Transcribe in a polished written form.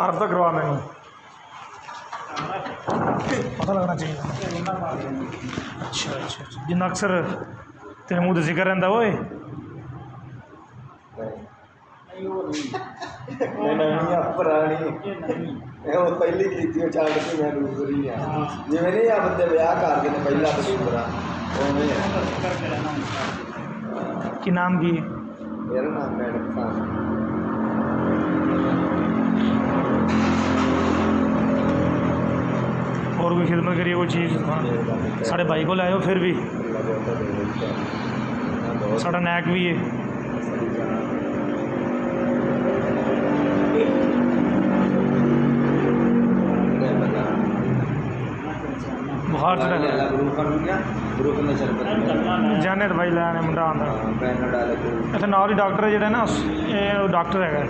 तारफ तो करवा मैनू पता लगना चाहिए। अच्छा अच्छा अच्छा जिन्ना अक्सर तेरे मुँह तो जिक्र रहता ओए पुरानी पहली की छड़ के मैं दूसरी जिमें नहीं आ बंदे ब्याह करते हैं पहला तो दूसरा की नाम की मेरा नाम मैडम खान और कोई खिदमत करिए कोई चीज़ साढ़े भाई को लाए हो फिर भी साढ़ा नैक भी है बुखार चढ़ा जाने तो भाई लैने मुंडा आंदा इतने नाल ही डॉक्टर है जोड़ा ना डॉक्टर है